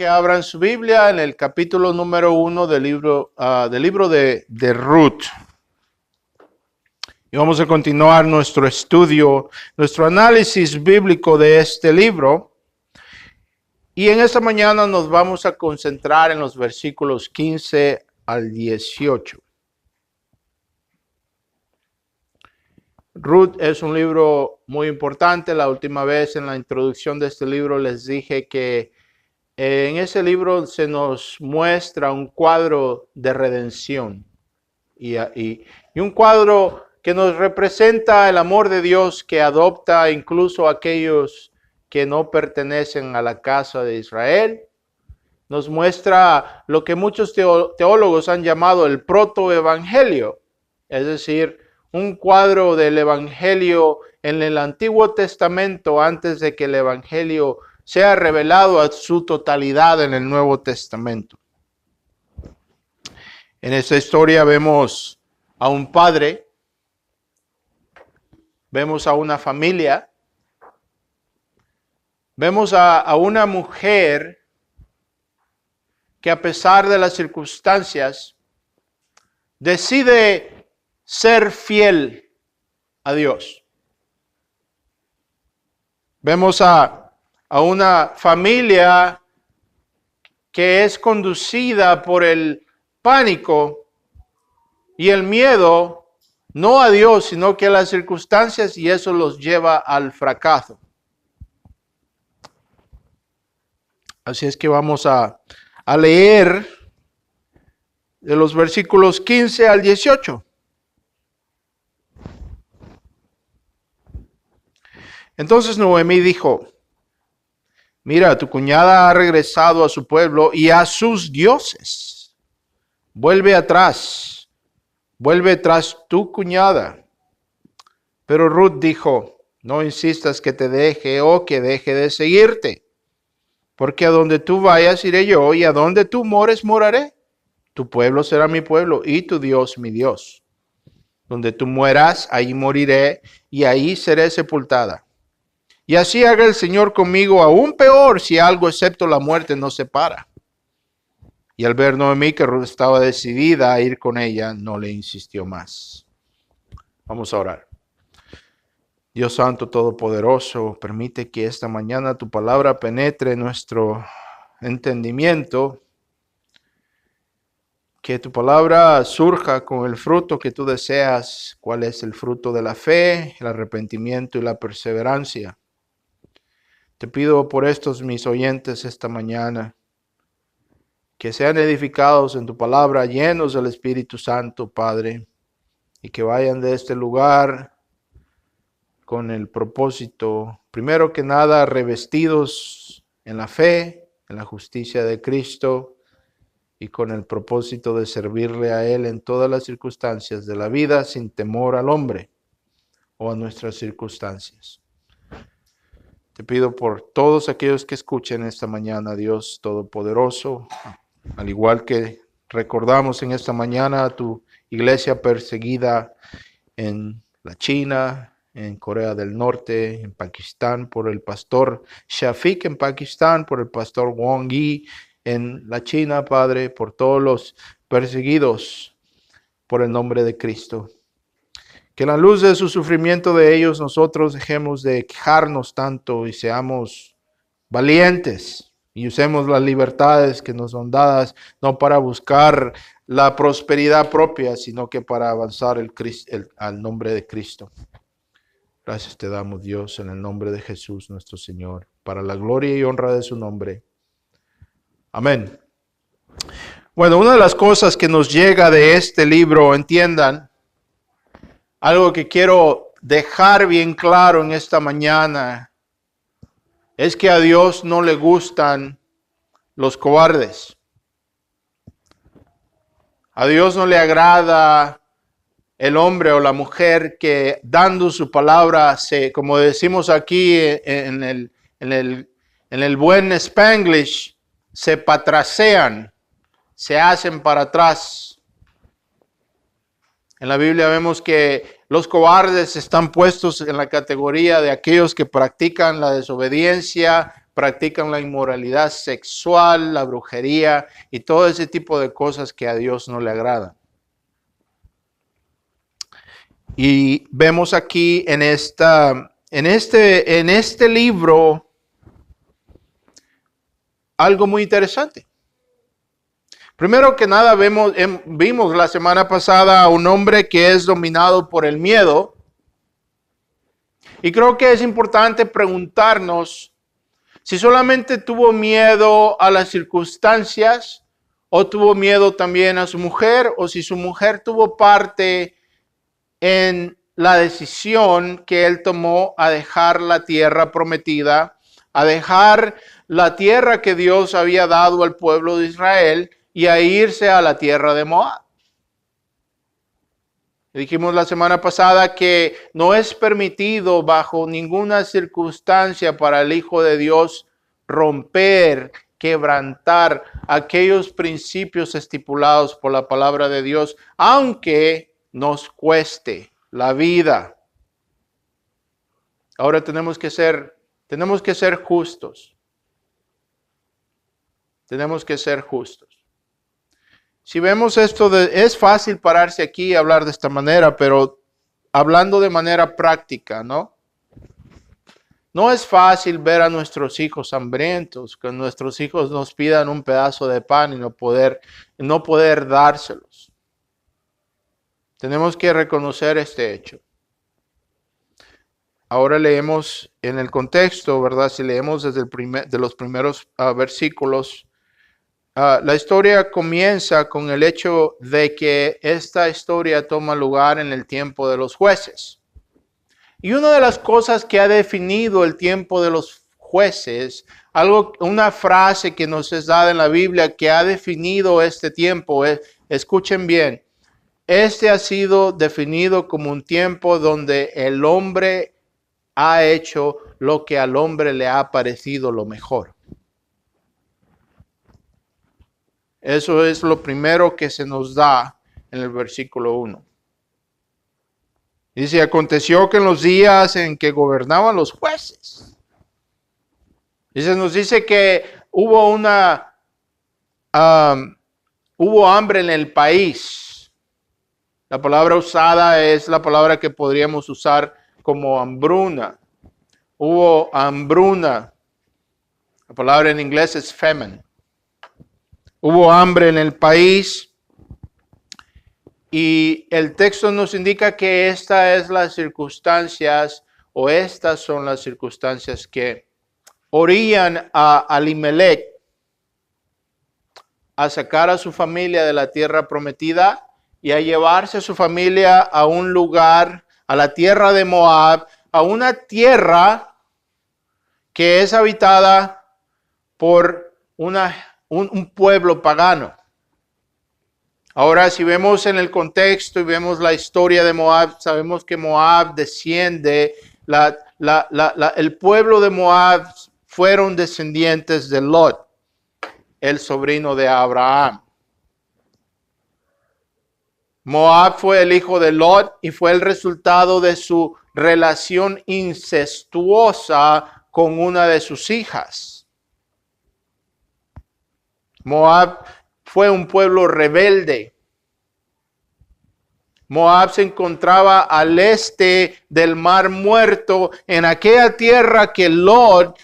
que abran su Biblia en el capítulo número 1 del libro de Ruth. Y vamos a continuar nuestro estudio, nuestro análisis bíblico de este libro. Y en esta mañana nos vamos a concentrar en los versículos 15 al 18. Ruth es un libro muy importante. La última vez en la introducción de este libro les dije que en ese libro se nos muestra un cuadro de redención y un cuadro que nos representa el amor de Dios que adopta incluso a aquellos que no pertenecen a la casa de Israel. Nos muestra lo que muchos teólogos han llamado el protoevangelio, es decir, un cuadro del evangelio en el Antiguo Testamento antes de que el evangelio sea revelado a su totalidad en el Nuevo Testamento. En esta historia vemos a un padre, vemos a una familia, vemos a una mujer que a pesar de las circunstancias decide ser fiel a Dios. Vemos a una familia que es conducida por el pánico y el miedo, no a Dios, sino que a las circunstancias, y eso los lleva al fracaso. Así es que vamos a leer de los versículos 15 al 18. Entonces Noemí dijo: mira, tu cuñada ha regresado a su pueblo y a sus dioses. Vuelve tras tu cuñada. Pero Ruth dijo: no insistas que te deje o que deje de seguirte, porque a donde tú vayas iré yo, y a donde tú mores moraré. Tu pueblo será mi pueblo y tu Dios mi Dios. Donde tú mueras, ahí moriré y ahí seré sepultada. Y así haga el Señor conmigo aún peor si algo excepto la muerte nos separa. Y al ver Noemí que Ruth estaba decidida a ir con ella, no le insistió más. Vamos a orar. Dios Santo Todopoderoso, permite que esta mañana tu palabra penetre nuestro entendimiento, que tu palabra surja con el fruto que tú deseas. ¿Cuál es el fruto de la fe, el arrepentimiento y la perseverancia? Te pido por estos mis oyentes esta mañana, que sean edificados en tu palabra, llenos del Espíritu Santo, Padre, y que vayan de este lugar con el propósito, primero que nada, revestidos en la fe, en la justicia de Cristo, y con el propósito de servirle a Él en todas las circunstancias de la vida, sin temor al hombre o a nuestras circunstancias. Te pido por todos aquellos que escuchen esta mañana, Dios Todopoderoso, al igual que recordamos en esta mañana a tu iglesia perseguida en la China, en Corea del Norte, en Pakistán, por el pastor Shafiq en Pakistán, por el pastor Wong Yi en la China, Padre, por todos los perseguidos por el nombre de Cristo. Que en la luz de su sufrimiento de ellos nosotros dejemos de quejarnos tanto y seamos valientes y usemos las libertades que nos son dadas, no para buscar la prosperidad propia, sino que para avanzar al nombre de Cristo. Gracias te damos, Dios, en el nombre de Jesús nuestro Señor, para la gloria y honra de su nombre. Amén. Bueno, una de las cosas que nos llega de este libro, entiendan, algo que quiero dejar bien claro en esta mañana, es que a Dios no le gustan los cobardes. A Dios no le agrada el hombre o la mujer que dando su palabra, como decimos aquí en el buen Spanglish, se patrasean, se hacen para atrás. En la Biblia vemos que los cobardes están puestos en la categoría de aquellos que practican la desobediencia, practican la inmoralidad sexual, la brujería y todo ese tipo de cosas que a Dios no le agradan. Y vemos aquí en este libro algo muy interesante. Primero que nada vimos la semana pasada a un hombre que es dominado por el miedo. Y creo que es importante preguntarnos si solamente tuvo miedo a las circunstancias o tuvo miedo también a su mujer, o si su mujer tuvo parte en la decisión que él tomó a dejar la tierra prometida, a dejar la tierra que Dios había dado al pueblo de Israel y a irse a la tierra de Moab. Dijimos la semana pasada que no es permitido bajo ninguna circunstancia para el Hijo de Dios romper, quebrantar aquellos principios estipulados por la palabra de Dios, aunque nos cueste la vida. Ahora tenemos que ser justos. Tenemos que ser justos. Si vemos esto, es fácil pararse aquí y hablar de esta manera, pero hablando de manera práctica, ¿no? No es fácil ver a nuestros hijos hambrientos, que nuestros hijos nos pidan un pedazo de pan y no poder dárselos. Tenemos que reconocer este hecho. Ahora leemos en el contexto, ¿verdad? Si leemos desde de los primeros versículos, la historia comienza con el hecho de que esta historia toma lugar en el tiempo de los jueces. Y una de las cosas que ha definido el tiempo de los jueces, una frase que nos es dada en la Biblia que ha definido este tiempo, escuchen bien, este ha sido definido como un tiempo donde el hombre ha hecho lo que al hombre le ha parecido lo mejor. Eso es lo primero que se nos da en el versículo 1. Dice, aconteció que en los días en que gobernaban los jueces. Nos dice que hubo hambre en el país. La palabra usada es la palabra que podríamos usar como hambruna. Hubo hambruna. La palabra en inglés es famine. Hubo hambre en el país y el texto nos indica que estas son las circunstancias que orillan a Elimelech a sacar a su familia de la tierra prometida y a llevarse a su familia a un lugar, a la tierra de Moab, a una tierra que es habitada por un pueblo pagano. Ahora, si vemos en el contexto y vemos la historia de Moab, sabemos que Moab desciende, el pueblo de Moab fueron descendientes de Lot, el sobrino de Abraham. Moab fue el hijo de Lot y fue el resultado de su relación incestuosa con una de sus hijas. Moab fue un pueblo rebelde. Moab se encontraba al este del Mar Muerto, en aquella tierra que Lot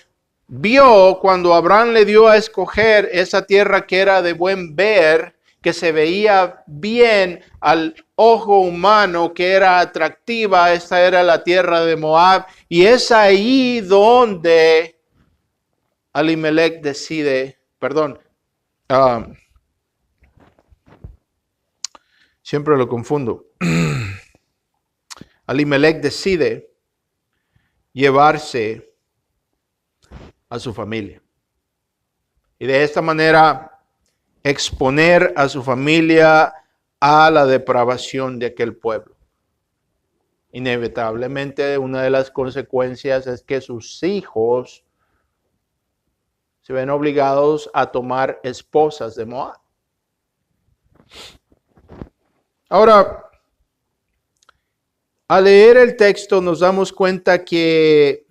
vio cuando Abraham le dio a escoger esa tierra que era de buen ver, que se veía bien al ojo humano, que era atractiva. Esta era la tierra de Moab, y es ahí donde Elimelech siempre lo confundo. Elimelech decide llevarse a su familia. Y de esta manera exponer a su familia a la depravación de aquel pueblo. Inevitablemente, una de las consecuencias es que sus hijos se ven obligados a tomar esposas de Moab. Ahora, al leer el texto nos damos cuenta que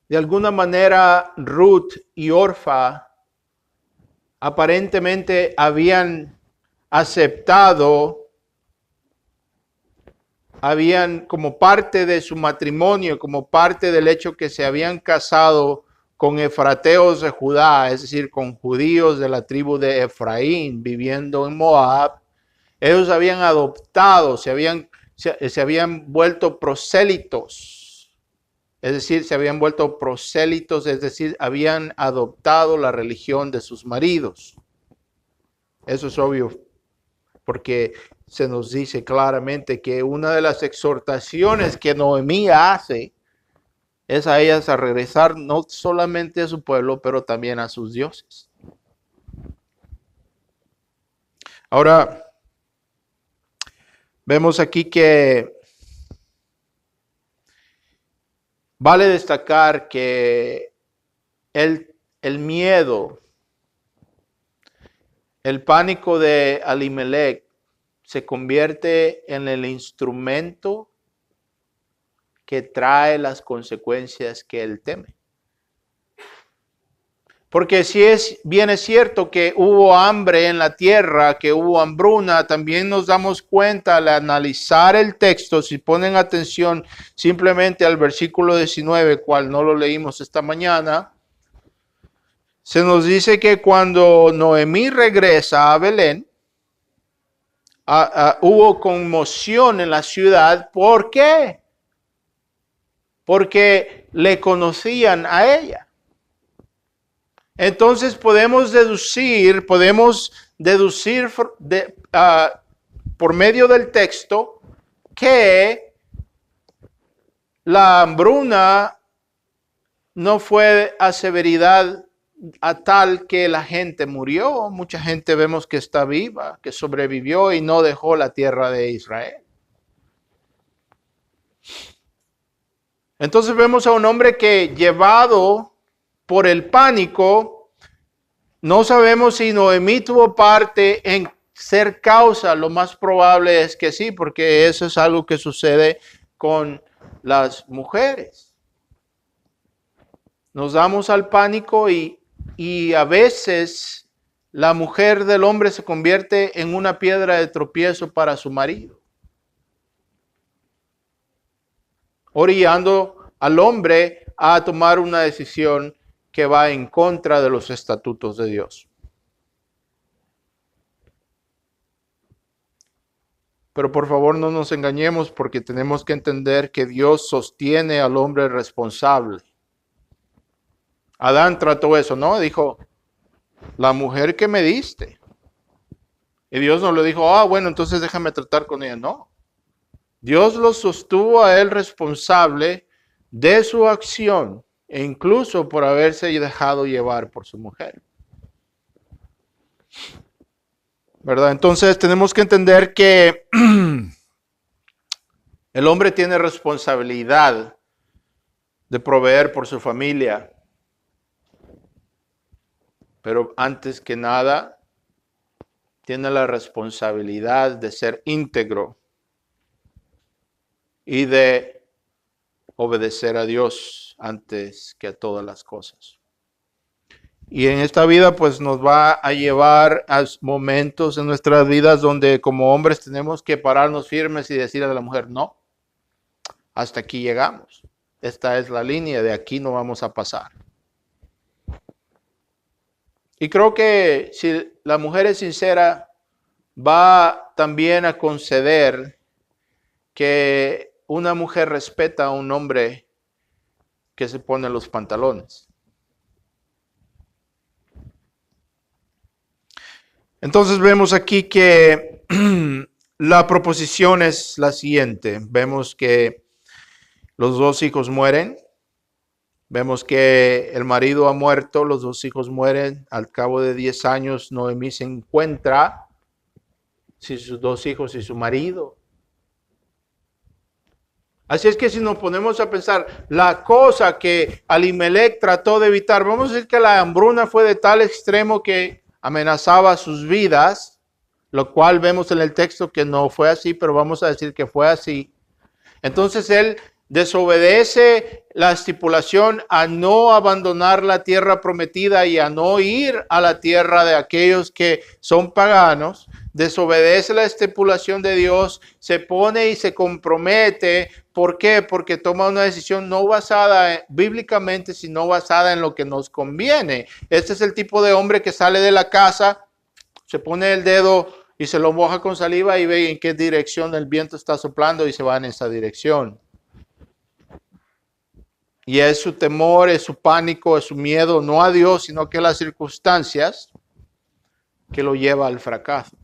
De alguna manera, Ruth y Orfa aparentemente habían aceptado, habían como parte de su matrimonio, como parte del hecho que se habían casado con efrateos de Judá, es decir, con judíos de la tribu de Efraín viviendo en Moab. Ellos habían adoptado, se habían vuelto prosélitos. Es decir, se habían vuelto prosélitos, es decir, habían adoptado la religión de sus maridos. Eso es obvio, porque se nos dice claramente que una de las exhortaciones que Noemí hace es a ellas a regresar no solamente a su pueblo, pero también a sus dioses. Ahora, vemos aquí que vale destacar que el miedo, el pánico de Elimelech se convierte en el instrumento que trae las consecuencias que él teme. Porque si bien es cierto que hubo hambre en la tierra, que hubo hambruna, también nos damos cuenta al analizar el texto, si ponen atención simplemente al versículo 19, cual no lo leímos esta mañana, se nos dice que cuando Noemí regresa a Belén, hubo conmoción en la ciudad. ¿Por qué? Porque le conocían a ella. Entonces podemos deducir por medio del texto que la hambruna no fue a severidad a tal que la gente murió. Mucha gente vemos que está viva, que sobrevivió y no dejó la tierra de Israel. Entonces vemos a un hombre que, llevado por el pánico, no sabemos si Noemí tuvo parte en ser causa. Lo más probable es que sí, porque eso es algo que sucede con las mujeres. Nos damos al pánico y a veces la mujer del hombre se convierte en una piedra de tropiezo para su marido, orillando al hombre a tomar una decisión que va en contra de los estatutos de Dios. Pero por favor no nos engañemos, porque tenemos que entender que Dios sostiene al hombre responsable. Adán trató eso, ¿no? Dijo, la mujer que me diste. Y Dios no le dijo, bueno, entonces déjame tratar con ella. No. Dios lo sostuvo a él responsable de su acción, e incluso por haberse dejado llevar por su mujer. ¿Verdad? Entonces tenemos que entender que el hombre tiene responsabilidad de proveer por su familia. Pero antes que nada, tiene la responsabilidad de ser íntegro y de obedecer a Dios antes que a todas las cosas. Y en esta vida pues nos va a llevar a momentos en nuestras vidas donde como hombres tenemos que pararnos firmes y decir a la mujer, no, hasta aquí llegamos. Esta es la línea, de aquí no vamos a pasar. Y creo que si la mujer es sincera, va también a conceder que una mujer respeta a un hombre que se pone los pantalones. Entonces vemos aquí que la proposición es la siguiente. Vemos que los dos hijos mueren. Vemos que el marido ha muerto, los dos hijos mueren. Al cabo de 10 años, Noemí se encuentra sin sus dos hijos y su marido. Así es que si nos ponemos a pensar, la cosa que Elimelech trató de evitar, vamos a decir que la hambruna fue de tal extremo que amenazaba sus vidas, lo cual vemos en el texto que no fue así, pero vamos a decir que fue así. Entonces él desobedece la estipulación a no abandonar la tierra prometida y a no ir a la tierra de aquellos que son paganos, desobedece la estipulación de Dios, se pone y se compromete. ¿Por qué? Porque toma una decisión no basada bíblicamente, sino basada en lo que nos conviene. Este es el tipo de hombre que sale de la casa, se pone el dedo y se lo moja con saliva y ve en qué dirección el viento está soplando y se va en esa dirección. Y es su temor, es su pánico, es su miedo, no a Dios, sino que las circunstancias que lo lleva al fracaso.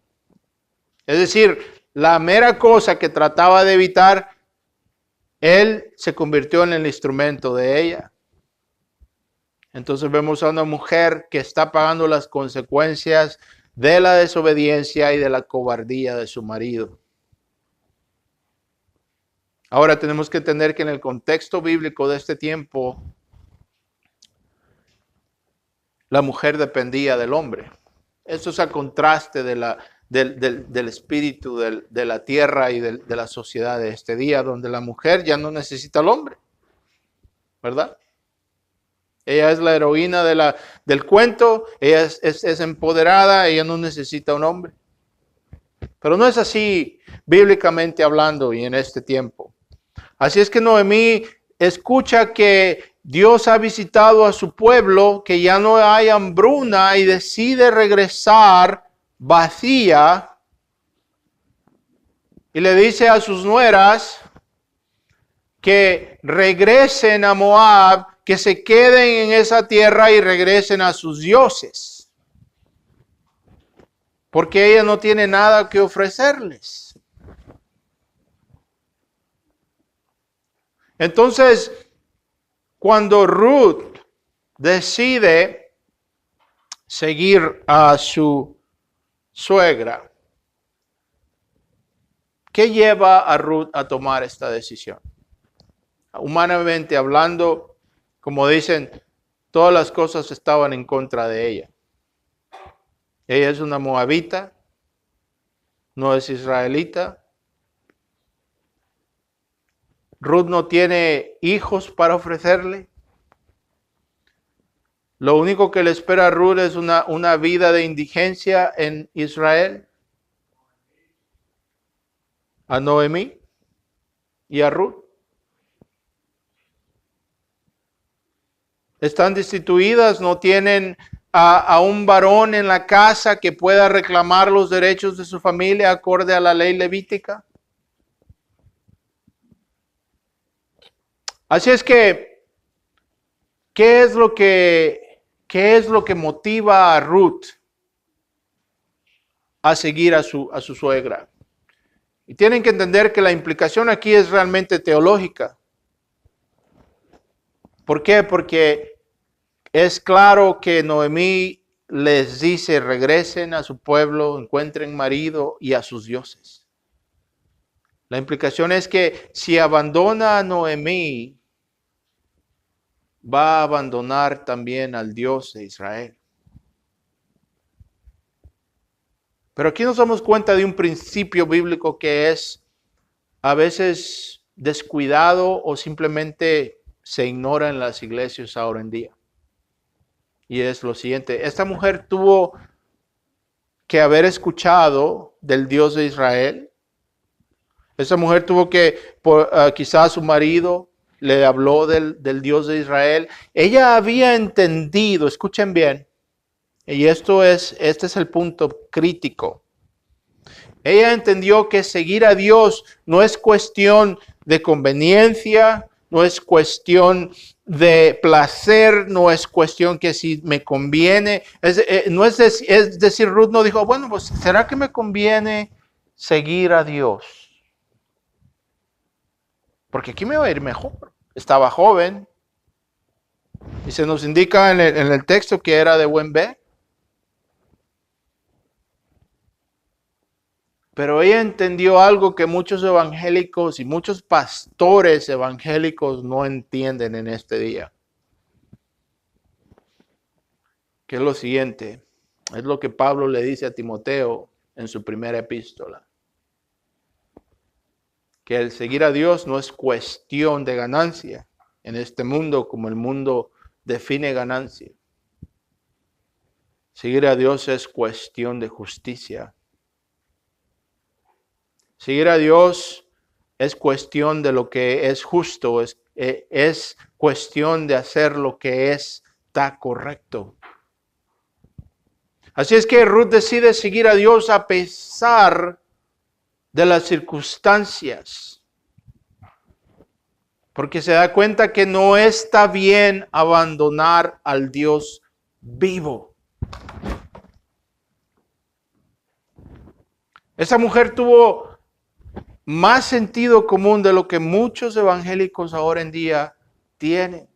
Es decir, la mera cosa que trataba de evitar, él se convirtió en el instrumento de ella. Entonces vemos a una mujer que está pagando las consecuencias de la desobediencia y de la cobardía de su marido. Ahora tenemos que entender que en el contexto bíblico de este tiempo, la mujer dependía del hombre. Eso es a contraste del espíritu de la tierra y de la sociedad de este día, donde la mujer ya no necesita al hombre, ¿verdad? Ella es la heroína del cuento, ella es empoderada, ella no necesita un hombre. Pero no es así bíblicamente hablando y en este tiempo. Así es que Noemí escucha que Dios ha visitado a su pueblo, que ya no hay hambruna y decide regresar vacía. Y le dice a sus nueras que regresen a Moab, que se queden en esa tierra y regresen a sus dioses. Porque ella no tiene nada que ofrecerles. Entonces, cuando Ruth decide seguir a su suegra, ¿qué lleva a Ruth a tomar esta decisión? Humanamente hablando, como dicen, todas las cosas estaban en contra de ella. Ella es una moabita, no es israelita. Ruth no tiene hijos para ofrecerle. Lo único que le espera a Ruth es una vida de indigencia en Israel. A Noemí y a Ruth. Están destituidas, no tienen a un varón en la casa que pueda reclamar los derechos de su familia acorde a la ley levítica. Así es que, ¿qué es lo que motiva a Ruth a seguir a su suegra? Y tienen que entender que la implicación aquí es realmente teológica. ¿Por qué? Porque es claro que Noemí les dice, regresen a su pueblo, encuentren marido y a sus dioses. La implicación es que si abandona a Noemí, va a abandonar también al Dios de Israel. Pero aquí nos damos cuenta de un principio bíblico que es a veces descuidado o simplemente se ignora en las iglesias ahora en día. Y es lo siguiente, esta mujer tuvo que haber escuchado del Dios de Israel. Esa mujer tuvo que, quizás su marido le habló del Dios de Israel. Ella había entendido, escuchen bien, y este es el punto crítico. Ella entendió que seguir a Dios no es cuestión de conveniencia, no es cuestión de placer, no es cuestión que si me conviene. Es decir, Ruth no dijo, bueno, pues ¿será que me conviene seguir a Dios? Porque aquí me va a ir mejor. Estaba joven. Y se nos indica en el texto que era de buen ver. Pero ella entendió algo que muchos evangélicos y muchos pastores evangélicos no entienden en este día. Que es lo siguiente. Es lo que Pablo le dice a Timoteo en su primera epístola. que el seguir a Dios no es cuestión de ganancia en este mundo como el mundo define ganancia. Seguir a Dios es cuestión de justicia. Seguir a Dios es cuestión de lo que es justo, es cuestión de hacer lo que está correcto. Así es que Ruth decide seguir a Dios a pesar de las circunstancias, porque se da cuenta que no está bien abandonar al Dios vivo. Esa mujer tuvo más sentido común de lo que muchos evangélicos ahora en día tienen.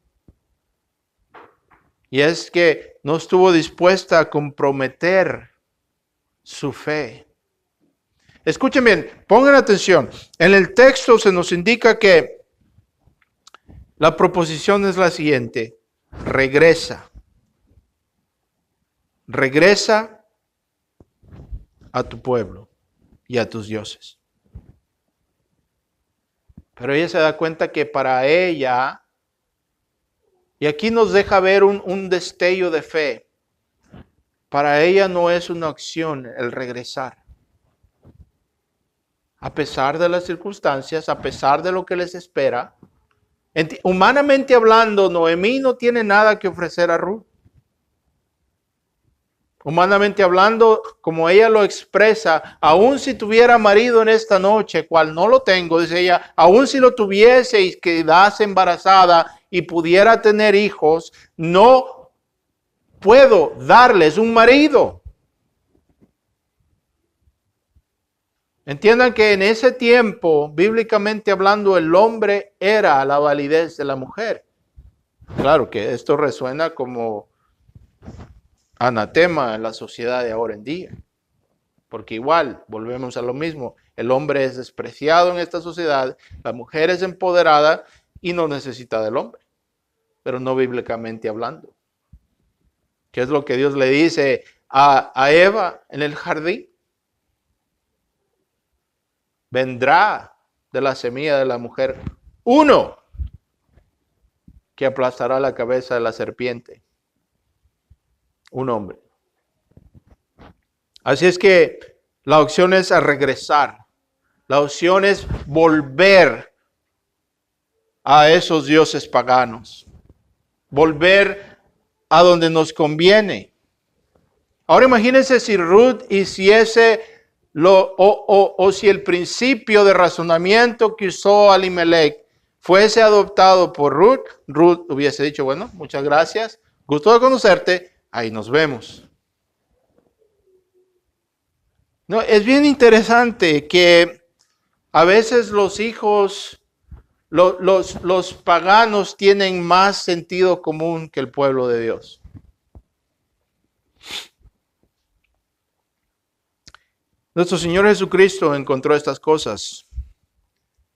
Y es que no estuvo dispuesta a comprometer su fe. Escuchen bien, pongan atención. En el texto se nos indica que la proposición es la siguiente: regresa. Regresa a tu pueblo y a tus dioses. Pero ella se da cuenta que para ella, y aquí nos deja ver un destello de fe, para ella no es una opción el regresar. A pesar de las circunstancias, a pesar de lo que les espera, humanamente hablando, Noemí no tiene nada que ofrecer a Ruth. Humanamente hablando, como ella lo expresa, aun si tuviera marido en esta noche, cual no lo tengo, dice ella, aun si lo tuviese y quedase embarazada y pudiera tener hijos, no puedo darles un marido. Entiendan que en ese tiempo, bíblicamente hablando, el hombre era la validez de la mujer. Claro que esto resuena como anatema en la sociedad de ahora en día. Porque igual, volvemos a lo mismo, el hombre es despreciado en esta sociedad, la mujer es empoderada y no necesita del hombre, pero no bíblicamente hablando. ¿Qué es lo que Dios le dice a Eva en el jardín? Vendrá de la semilla de la mujer uno que aplastará la cabeza de la serpiente. Un hombre. Así es que la opción es a regresar. La opción es volver a esos dioses paganos. Volver a donde nos conviene. Ahora imagínense si Ruth hiciese o si el principio de razonamiento que usó Elimelech fuese adoptado por Ruth. Ruth hubiese dicho, bueno, muchas gracias, gusto de conocerte, ahí nos vemos. No, es bien interesante que a veces los hijos, los paganos tienen más sentido común que el pueblo de Dios. Nuestro Señor Jesucristo encontró estas cosas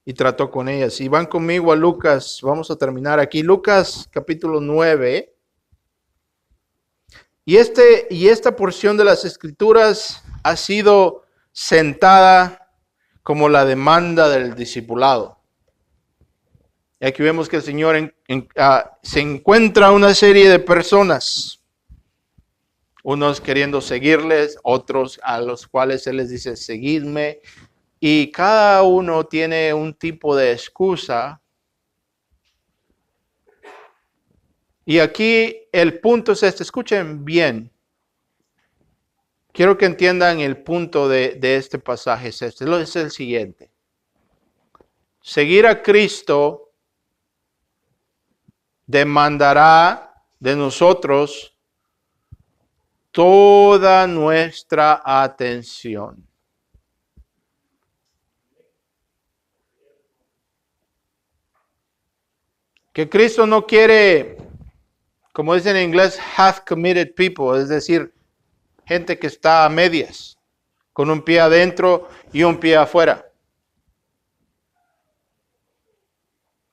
y trató con ellas. Si van conmigo a Lucas, vamos a terminar aquí. Lucas capítulo 9. Y esta porción de las Escrituras ha sido sentada como la demanda del discipulado. Y aquí vemos que el Señor se encuentra una serie de personas. Unos queriendo seguirles, otros a los cuales Él les dice, seguidme. Y cada uno tiene un tipo de excusa. Y aquí el punto es este, escuchen bien. Quiero que entiendan el punto de este pasaje, es el siguiente. Seguir a Cristo demandará de nosotros toda nuestra atención. Que Cristo no quiere, como dicen en inglés, half committed people, es decir, gente que está a medias, con un pie adentro y un pie afuera.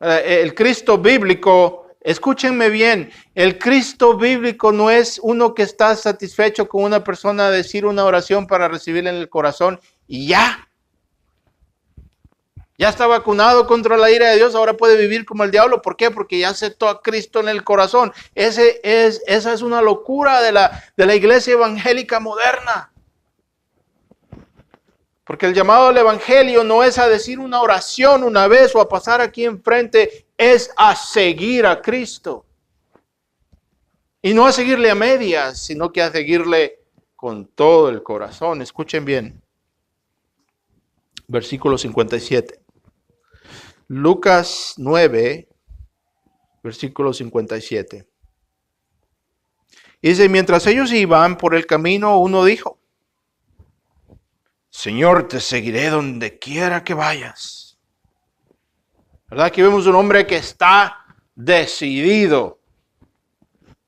El Cristo bíblico, escúchenme bien, el Cristo bíblico no es uno que está satisfecho con una persona decir una oración para recibirla en el corazón y ya. Ya está vacunado contra la ira de Dios, ahora puede vivir como el diablo. ¿Por qué? Porque ya aceptó a Cristo en el corazón. Esa es una locura de la iglesia evangélica moderna. Porque el llamado al evangelio no es a decir una oración una vez o a pasar aquí enfrente, es a seguir a Cristo. Y no a seguirle a medias, sino que a seguirle con todo el corazón. Escuchen bien. Versículo 57. Lucas 9, versículo 57. Dice, mientras ellos iban por el camino, uno dijo, Señor, te seguiré donde quiera que vayas. ¿Verdad? Aquí vemos un hombre que está decidido.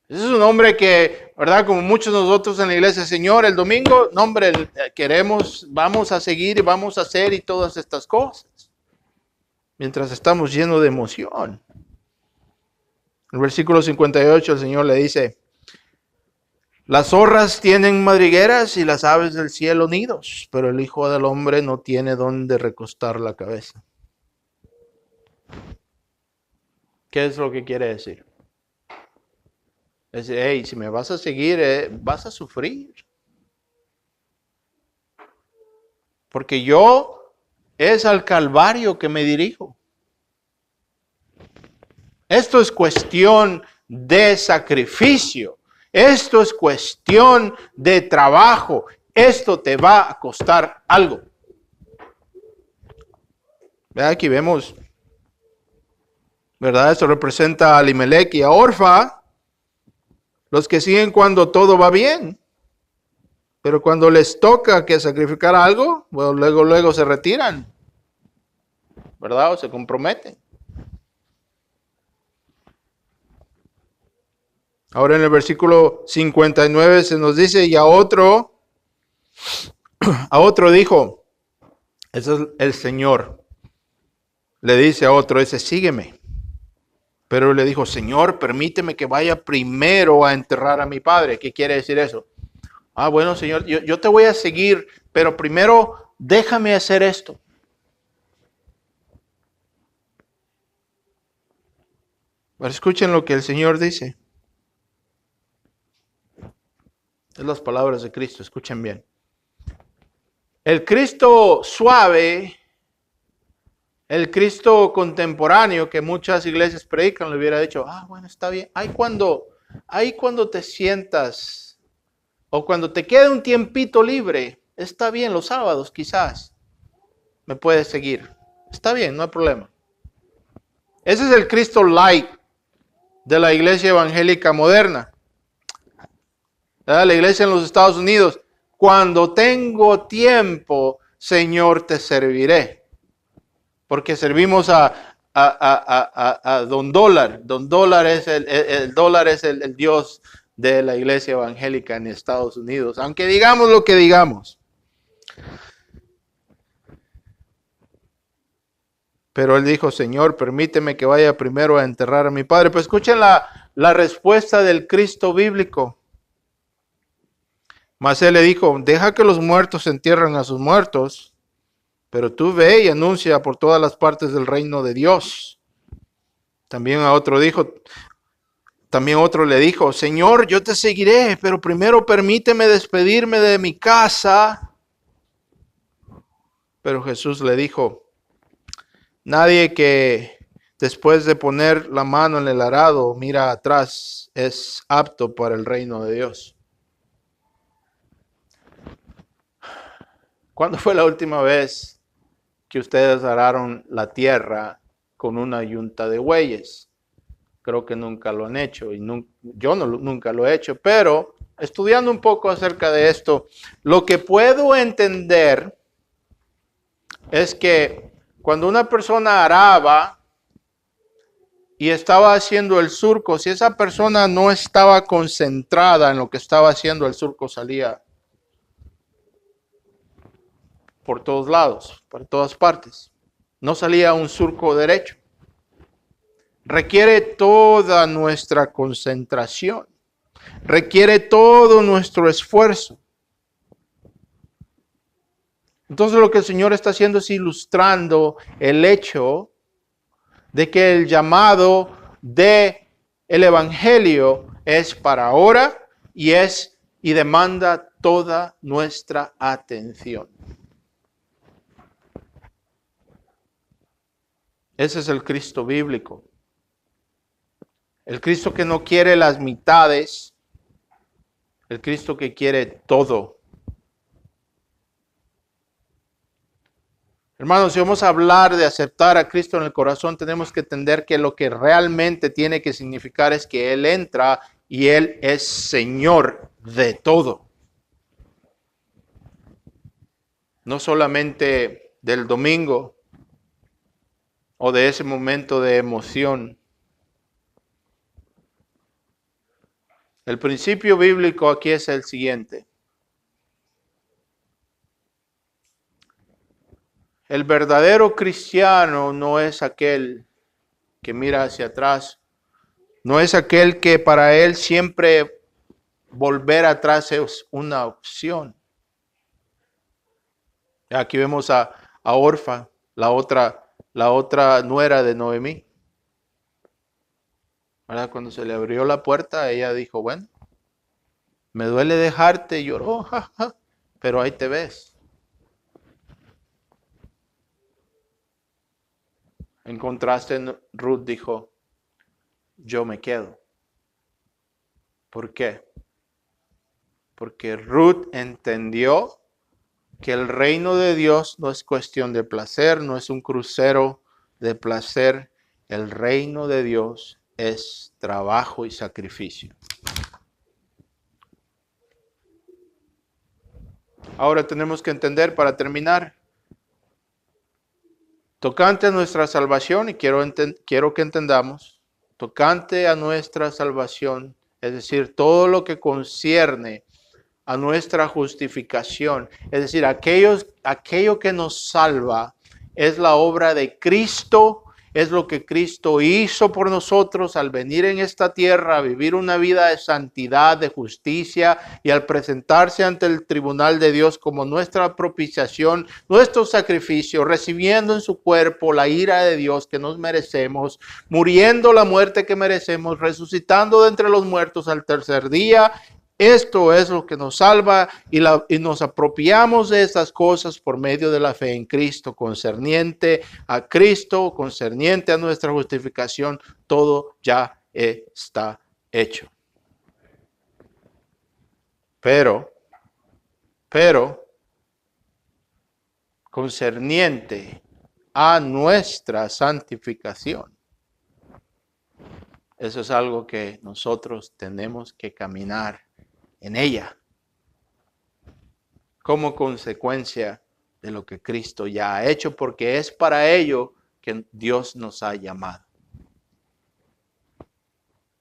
Ese es un hombre que, ¿verdad? Como muchos de nosotros en la iglesia, Señor, el domingo, no hombre, queremos, vamos a seguir y vamos a hacer y todas estas cosas. Mientras estamos llenos de emoción. En el versículo 58 el Señor le dice, las zorras tienen madrigueras y las aves del cielo nidos, pero el Hijo del Hombre no tiene dónde recostar la cabeza. ¿Qué es lo que quiere decir? Es decir, hey, si me vas a seguir, vas a sufrir. Porque yo es al Calvario que me dirijo. Esto es cuestión de sacrificio. Esto es cuestión de trabajo. Esto te va a costar algo. Vean, aquí vemos, ¿verdad? Esto representa a Elimelech y a Orfa. Los que siguen cuando todo va bien. Pero cuando les toca que sacrificar algo, bueno, luego se retiran. ¿Verdad? O se comprometen. Ahora en el versículo 59 se nos dice, y a otro dijo, ese es el Señor, le dice a otro, ese sígueme. Pero le dijo, Señor, permíteme que vaya primero a enterrar a mi padre. ¿Qué quiere decir eso? Ah, bueno, Señor, yo te voy a seguir, pero primero déjame hacer esto. Pero escuchen lo que el Señor dice. Es las palabras de Cristo, escuchen bien. El Cristo suave, el Cristo contemporáneo que muchas iglesias predican, le hubiera dicho, ah, bueno, está bien. Ahí cuando te sientas o cuando te quede un tiempito libre, está bien, los sábados quizás, me puedes seguir. Está bien, no hay problema. Ese es el Cristo light de la iglesia evangélica moderna. La iglesia en los Estados Unidos, cuando tengo tiempo, Señor, te serviré. Porque servimos a Don Dólar. Don Dólar es el dólar es el Dios de la iglesia evangélica en Estados Unidos. Aunque digamos lo que digamos. Pero él dijo, Señor, permíteme que vaya primero a enterrar a mi padre. Pues escuchen la respuesta del Cristo bíblico. Mas él le dijo, deja que los muertos entierren a sus muertos, pero tú ve y anuncia por todas las partes del reino de Dios. También otro le dijo, Señor, yo te seguiré, pero primero permíteme despedirme de mi casa. Pero Jesús le dijo, nadie que después de poner la mano en el arado mira atrás es apto para el reino de Dios. ¿Cuándo fue la última vez que ustedes araron la tierra con una yunta de bueyes? Creo que nunca lo han hecho y yo nunca lo he hecho, pero estudiando un poco acerca de esto, lo que puedo entender es que cuando una persona araba y estaba haciendo el surco, si esa persona no estaba concentrada en lo que estaba haciendo, el surco salía por todos lados, por todas partes. No salía un surco derecho. Requiere toda nuestra concentración. Requiere todo nuestro esfuerzo. Entonces lo que el Señor está haciendo es ilustrando el hecho de que el llamado de el evangelio es para ahora y demanda toda nuestra atención. Ese es el Cristo bíblico. El Cristo que no quiere las mitades, el Cristo que quiere todo. Hermanos, si vamos a hablar de aceptar a Cristo en el corazón, tenemos que entender que lo que realmente tiene que significar es que Él entra y Él es Señor de todo. No solamente del domingo o de ese momento de emoción. El principio bíblico aquí es el siguiente. El verdadero cristiano no es aquel que mira hacia atrás, no es aquel que para él siempre volver atrás es una opción. Aquí vemos a Orfa, la otra nuera de Noemí. ¿Verdad? Cuando se le abrió la puerta, ella dijo, bueno, me duele dejarte, lloró, pero ahí te ves. En contraste, Ruth dijo, yo me quedo. ¿Por qué? Porque Ruth entendió que el reino de Dios no es cuestión de placer, no es un crucero de placer. El reino de Dios es trabajo y sacrificio. Ahora tenemos que entender, para terminar, tocante a nuestra salvación, y quiero que entendamos, tocante a nuestra salvación, es decir, todo lo que concierne a nuestra justificación, es decir, aquello que nos salva es la obra de Cristo, es lo que Cristo hizo por nosotros al venir en esta tierra a vivir una vida de santidad, de justicia, y al presentarse ante el tribunal de Dios como nuestra propiciación, nuestro sacrificio, recibiendo en su cuerpo la ira de Dios que nos merecemos, muriendo la muerte que merecemos, resucitando de entre los muertos al tercer día. Esto es lo que nos salva y nos apropiamos de estas cosas por medio de la fe en Cristo, concerniente a Cristo, concerniente a nuestra justificación. Todo ya está hecho. Pero, concerniente a nuestra santificación, eso es algo que nosotros tenemos que caminar en ella, como consecuencia de lo que Cristo ya ha hecho, porque es para ello que Dios nos ha llamado.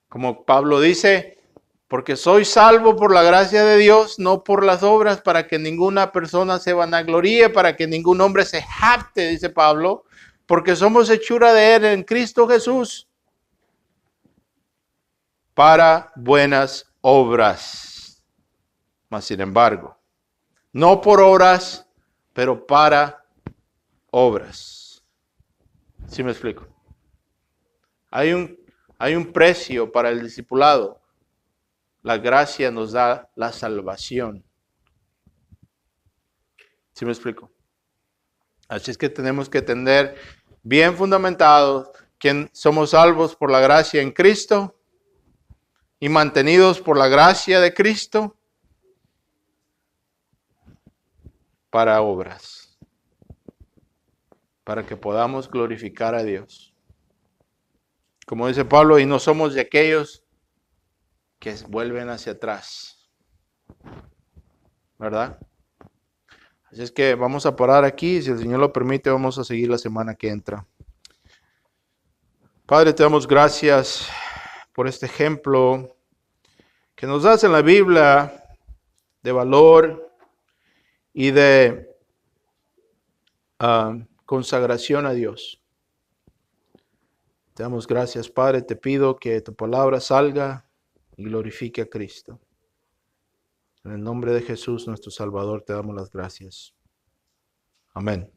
Como Pablo dice, porque soy salvo por la gracia de Dios, no por las obras, para que ninguna persona se vanagloríe, para que ningún hombre se jacte, dice Pablo, porque somos hechura de Él en Cristo Jesús, para buenas obras. Mas sin embargo, no por obras, pero para obras. ¿Sí me explico? Hay un precio para el discipulado. La gracia nos da la salvación. ¿Sí me explico? Así es que tenemos que tener bien fundamentados que somos salvos por la gracia en Cristo y mantenidos por la gracia de Cristo para obras, para que podamos glorificar a Dios. Como dice Pablo, y no somos de aquellos que vuelven hacia atrás, ¿verdad? Así es que vamos a parar aquí, si el Señor lo permite, vamos a seguir la semana que entra. Padre, te damos gracias por este ejemplo que nos das en la Biblia de valor y de consagración a Dios. Te damos gracias, Padre. Te pido que tu palabra salga y glorifique a Cristo. En el nombre de Jesús, nuestro Salvador, te damos las gracias. Amén.